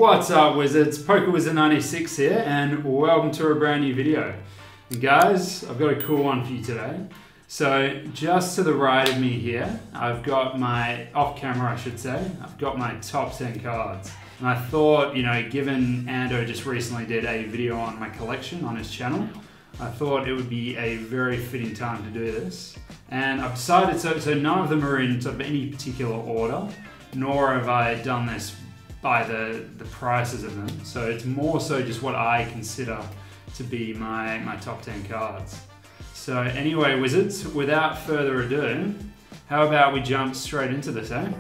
What's up, Wizards? PokerWizard96 here, and welcome to a brand new video. And guys, I've got a cool one for you today. So just to the right of me here, I've got my, off camera I should say, I've got my top 10 cards. And I thought, given Ando just recently did a video on my collection on his channel, I thought it would be a very fitting time to do this. And I've decided, so none of them are in sort of any particular order, nor have I done this by the prices of them. So it's more so just what I consider to be my top 10 cards. So anyway, Wizards, without further ado, how about we jump straight into this, eh?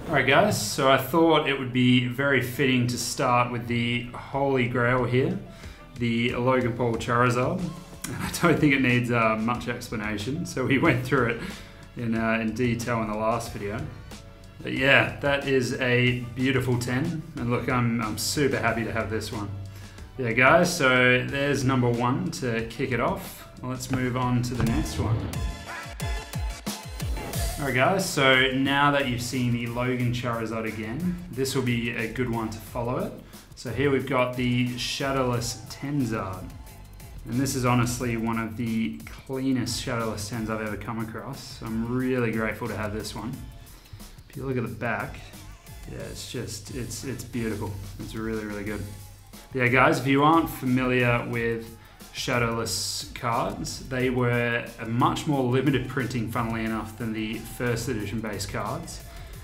Alright guys, so I thought it would be very fitting to start with the Holy Grail here, the Logan Charizard. I don't think it needs much explanation, so we went through it in detail in the last video. But yeah, that is a beautiful 10, and look, I'm super happy to have this one. Yeah guys, so there's number 1 to kick it off. Let's move on to the next one. Alright guys, so now that you've seen the Logan Charizard again, this will be a good one to follow it. So here we've got the Shadowless Tenza. And this is honestly one of the cleanest Shadowless Tenza I've ever come across. So I'm really grateful to have this one. If you look at the back, yeah, it's beautiful. It's really, really good. Yeah guys, if you aren't familiar with Shadowless cards, they were a much more limited printing, funnily enough, than the first edition base cards.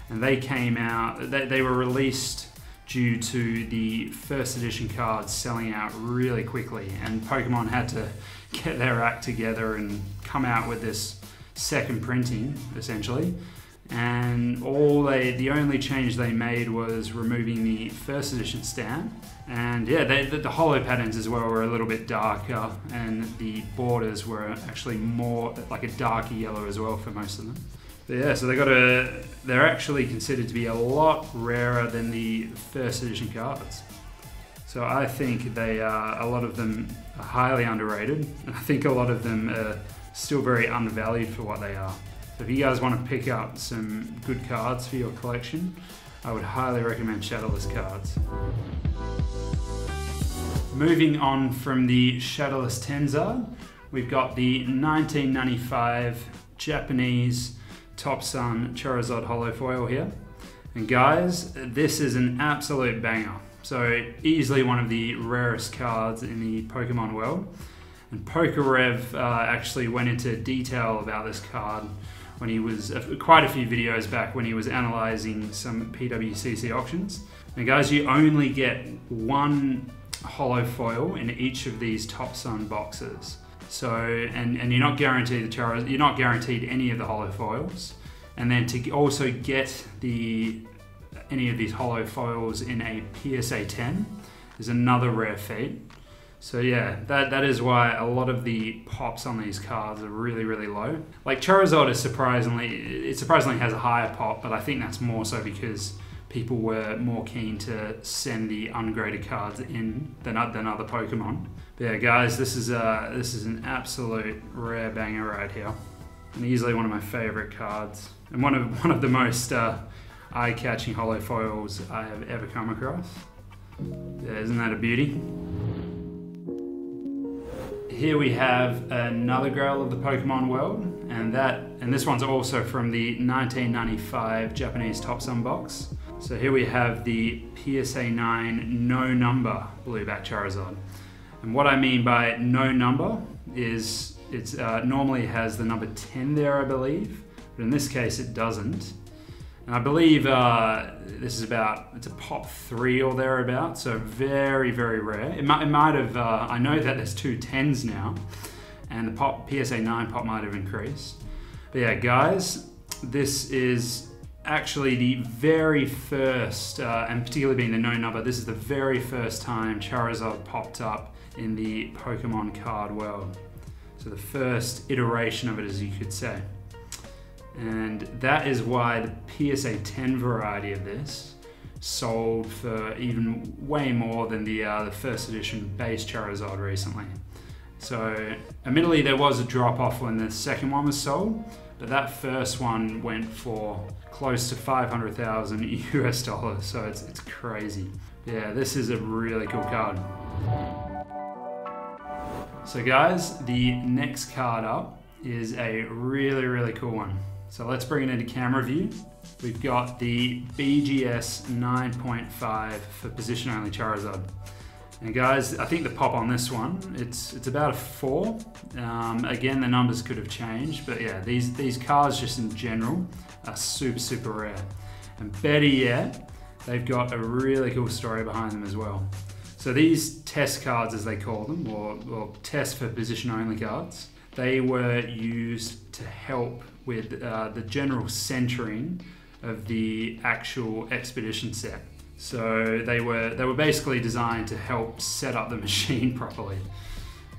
And they came out, they were released due to the first edition cards selling out really quickly, and Pokemon had to get their act together and come out with this second printing, essentially. And the only change they made was removing the first edition stamp. And yeah, the holo patterns as well were a little bit darker, and the borders were actually more like a darker yellow as well for most of them. But yeah, so they're actually considered to be a lot rarer than the first edition cards. So I think a lot of them are highly underrated, and I think a lot of them are still very undervalued for what they are. So if you guys want to pick up some good cards for your collection, I would highly recommend Shadowless cards. Moving on from the Shadowless Tenza, we've got the 1995 Japanese Top Sun Charizard Holo Foil here. And guys, this is an absolute banger. So easily one of the rarest cards in the Pokemon world. And PokerRev actually went into detail about this card when he was, quite a few videos back, when he was analysing some PWCC auctions. Now guys, you only get one holo foil in each of these Top Sun boxes. So, and you're not guaranteed you're not guaranteed any of the holo foils. And then to also get any of these holo foils in a PSA 10 is another rare feat. So yeah, that is why a lot of the pops on these cards are really, really low. Like Charizard is surprisingly has a higher pop, but I think that's more so because people were more keen to send the ungraded cards in than other Pokemon. But yeah guys, this is an absolute rare banger right here. And easily one of my favorite cards. And one of the most eye-catching holo foils I have ever come across. Yeah, isn't that a beauty? Here we have another Grail of the Pokemon world, and this one's also from the 1995 Japanese Top Sun box. So here we have the PSA 9 no number blueback Charizard. And what I mean by no number is it normally has the number 10 there, I believe, but in this case it doesn't. And I believe this is it's a pop 3 or thereabout, so very, very rare. It might have, I know that there's 2 10s now, and the PSA 9 pop might have increased. But yeah, guys, this is actually the very first, and particularly being the no number, this is the very first time Charizard popped up in the Pokemon card world. So the first iteration of it, as you could say. And that is why the PSA 10 variety of this sold for even way more than the first edition base Charizard recently. So admittedly there was a drop off when the second one was sold, but that first one went for close to 500,000 US dollars, so it's crazy. Yeah, this is a really cool card. So guys, the next card up is a really cool one. So let's bring it into camera view. We've got the BGS 9.5 for position only Charizard. And guys, I think the pop on this one, it's about a 4. Again, the numbers could have changed, but yeah, these cards just in general are super rare. And better yet, they've got a really cool story behind them as well. So these test cards, as they call them, or test for position only cards, they were used to help with the general centering of the actual expedition set. So they were basically designed to help set up the machine properly.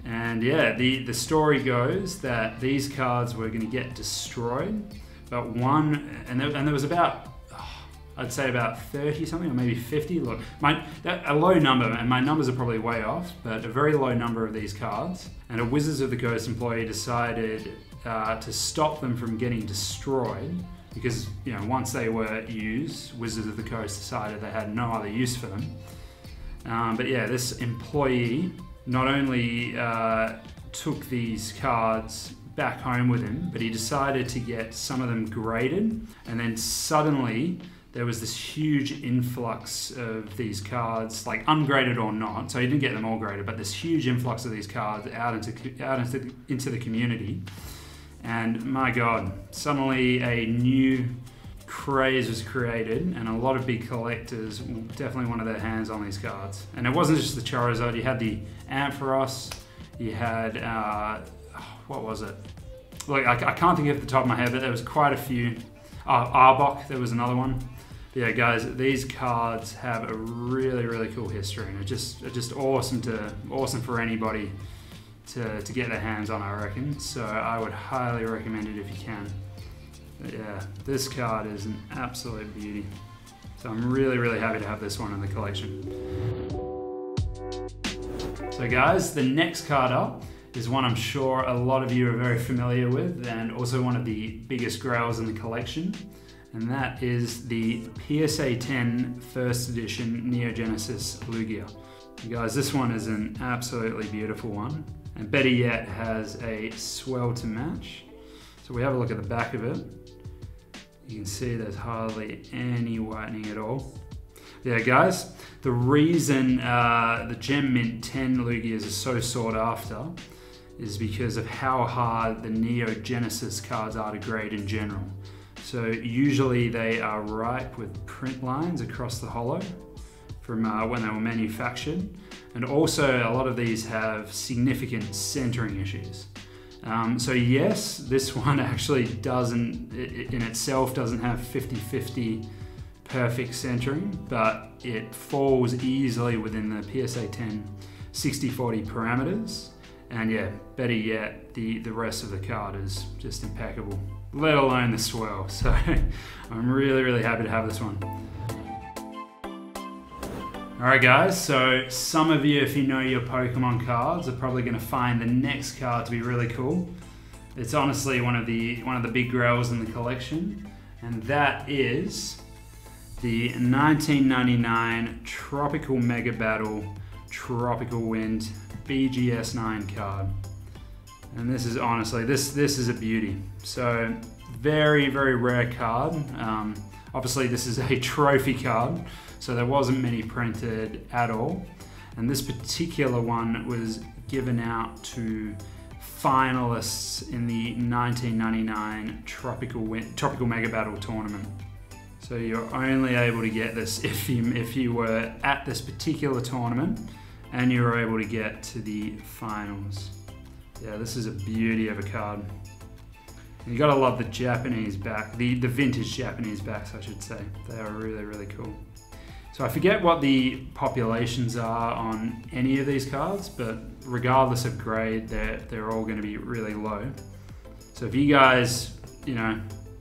And yeah, the story goes that these cards were going to get destroyed, but there was about, I'd say about 30 something, or maybe 50. Look, a low number, and my numbers are probably way off, but a very low number of these cards. And a Wizards of the Coast employee decided to stop them from getting destroyed, because once they were used, Wizards of the Coast decided they had no other use for them. But yeah, this employee not only took these cards back home with him, but he decided to get some of them graded, and then suddenly there was this huge influx of these cards, like ungraded or not, so he didn't get them all graded, but this huge influx of these cards out into the community. And my God, suddenly a new craze was created, and a lot of big collectors definitely wanted their hands on these cards. And it wasn't just the Charizard, you had the Ampharos, you had, what was it? Like, I can't think of the top of my head, but there was quite a few. Arbok, there was another one. But yeah, guys, these cards have a really cool history, and it's just awesome for anybody to get their hands on, I reckon. So I would highly recommend it if you can. But yeah, this card is an absolute beauty. So I'm really happy to have this one in the collection. So guys, the next card up is one I'm sure a lot of you are very familiar with, and also one of the biggest grails in the collection. And that is the PSA 10 First Edition Neo Genesis Lugia. Guys, this one is an absolutely beautiful one, and better yet, has a swell to match. So we have a look at the back of it. You can see there's hardly any whitening at all. Yeah, guys, the reason the Gem Mint 10 Lugias are so sought after is because of how hard the Neo Genesis cards are to grade in general. So usually they are ripe with print lines across the holo from when they were manufactured. And also a lot of these have significant centering issues. So yes, this one actually in itself doesn't have 50-50 perfect centering, but it falls easily within the PSA 10 60-40 parameters. And yeah, better yet, the rest of the card is just impeccable, let alone the swirl. So I'm really happy to have this one. Alright guys, so some of you, if you know your Pokemon cards, are probably going to find the next card to be really cool. It's honestly one of the big grails in the collection, and that is the 1999 Tropical Mega Battle Tropical Wind BGS 9 card. And this is honestly, this is a beauty. So very rare card. Obviously this is a trophy card, so there wasn't many printed at all. And this particular one was given out to finalists in the 1999 Tropical Mega Battle tournament. So you're only able to get this if you were at this particular tournament and you were able to get to the finals. Yeah, this is a beauty of a card. And you gotta love the Japanese back, the vintage Japanese backs, I should say. They are really cool. So I forget what the populations are on any of these cards, but regardless of grade, they're all gonna be really low. So if you guys,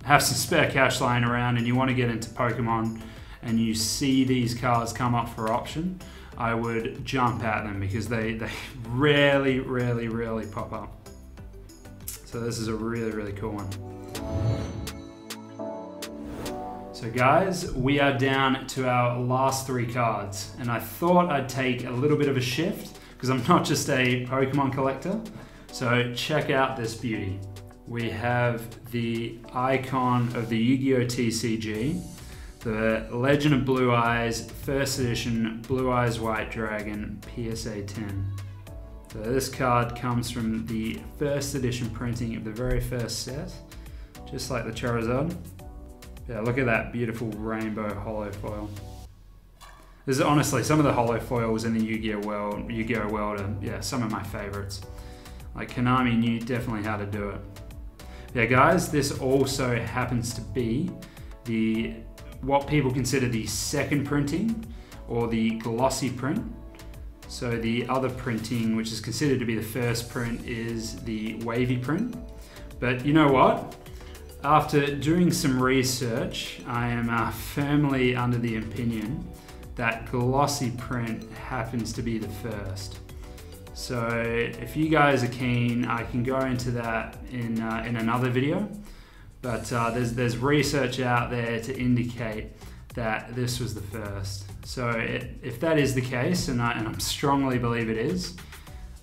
have some spare cash lying around and you want to get into Pokemon and you see these cards come up for option, I would jump at them because they rarely pop up. So this is a really cool one. So guys, we are down to our last 3 cards, and I thought I'd take a little bit of a shift because I'm not just a Pokemon collector. So check out this beauty. We have the icon of the Yu-Gi-Oh! TCG, the Legend of Blue Eyes, first edition Blue Eyes White Dragon PSA 10. So this card comes from the first edition printing of the very first set, just like the Charizard. Yeah, look at that beautiful rainbow holo foil. This is honestly, some of the holo foils in the Yu-Gi-Oh! world are some of my favorites. Like Konami knew definitely how to do it. Yeah guys, this also happens to be what people consider the second printing, or the glossy print. So the other printing, which is considered to be the first print, is the wavy print. But you know what? After doing some research, I am firmly under the opinion that glossy print happens to be the first. So if you guys are keen, I can go into that in another video. But there's research out there to indicate that this was the first. So if that is the case, and I strongly believe it is,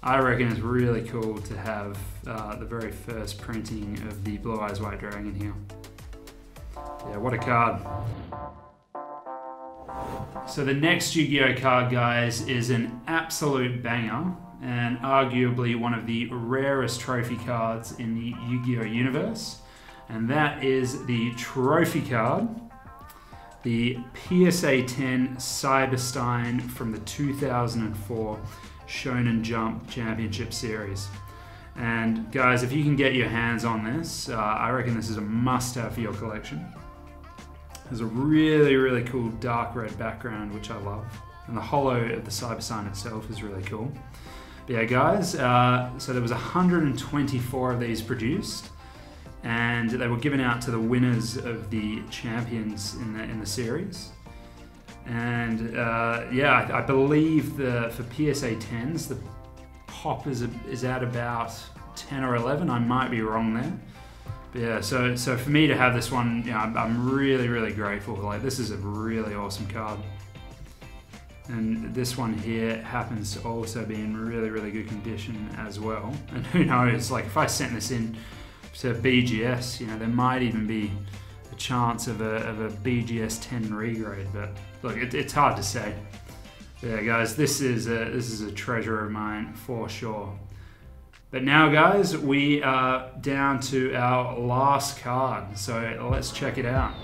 I reckon it's really cool to have the very first printing of the Blue Eyes White Dragon here. Yeah, what a card. So the next Yu-Gi-Oh! Card, guys, is an absolute banger, and arguably one of the rarest trophy cards in the Yu-Gi-Oh! Universe. And that is the trophy card, the PSA 10 Cyberstein from the 2004 Shonen Jump Championship Series. And guys, if you can get your hands on this, I reckon this is a must-have for your collection. There's a really cool dark red background, which I love. And the holo of the Cyberstein itself is really cool. But yeah guys, so there was 124 of these produced, and they were given out to the winners of the champions in the series. And yeah, I believe for PSA 10s, the pop is at about 10 or 11. I might be wrong there. But yeah, so for me to have this one, you know, I'm really grateful. Like, this is a really awesome card. And this one here happens to also be in really good condition as well. And who knows, like if I sent this in to BGS, you know, there might even be a chance of a BGS 10 regrade, but look, it's hard to say. But yeah guys, this is a treasure of mine for sure. But now guys, we are down to our last card, so let's check it out.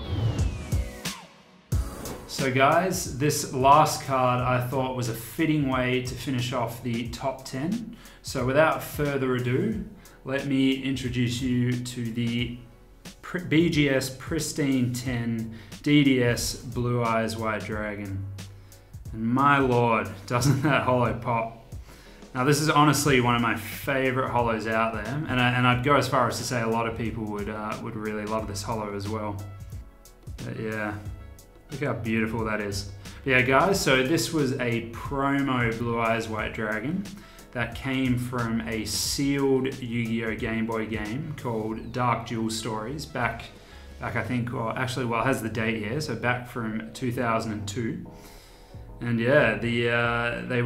So guys, this last card I thought was a fitting way to finish off the top 10. So without further ado, let me introduce you to the BGS Pristine 10 DDS Blue Eyes White Dragon. And my lord, doesn't that holo pop? Now this is honestly one of my favorite holos out there, and I'd go as far as to say a lot of people would really love this holo as well. But yeah, look how beautiful that is. But yeah guys, so this was a promo Blue Eyes White Dragon that came from a sealed Yu-Gi-Oh! Game Boy game called Dark Duel Stories back I think, well actually, well it has the date here, so back from 2002. And yeah, they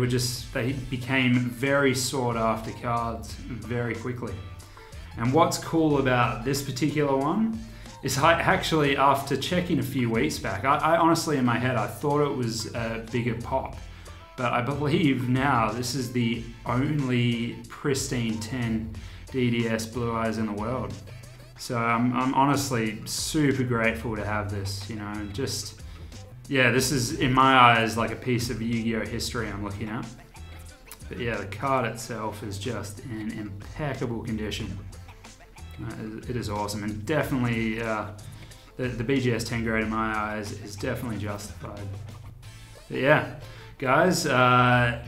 became very sought after cards very quickly. And what's cool about this particular one is actually, after checking a few weeks back, I honestly in my head I thought it was a bigger pop. But I believe now this is the only pristine 10 DDS Blue Eyes in the world. So I'm honestly super grateful to have this, you know, just, yeah, this is in my eyes like a piece of Yu-Gi-Oh! History I'm looking at. But yeah, the card itself is just in impeccable condition. It is awesome, and definitely the BGS 10 grade in my eyes is definitely justified. But yeah. Guys,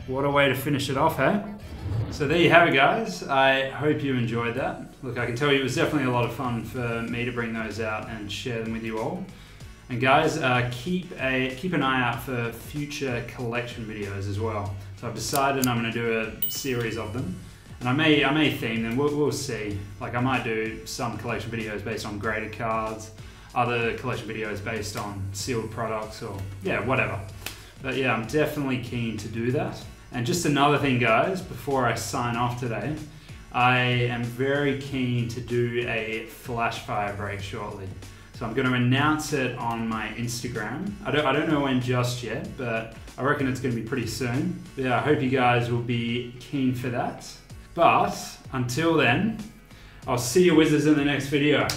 what a way to finish it off, hey? So there you have it, guys. I hope you enjoyed that. Look, I can tell you it was definitely a lot of fun for me to bring those out and share them with you all. And guys, keep an eye out for future collection videos as well. So I've decided I'm going to do a series of them, and I may theme them. We'll see. Like I might do some collection videos based on graded cards, other collection videos based on sealed products, or yeah, whatever. But yeah, I'm definitely keen to do that. And just another thing, guys, before I sign off today, I am very keen to do a flash fire break shortly. So I'm going to announce it on my Instagram. I don't know when just yet, but I reckon it's going to be pretty soon. But yeah, I hope you guys will be keen for that. But until then, I'll see you wizards in the next video.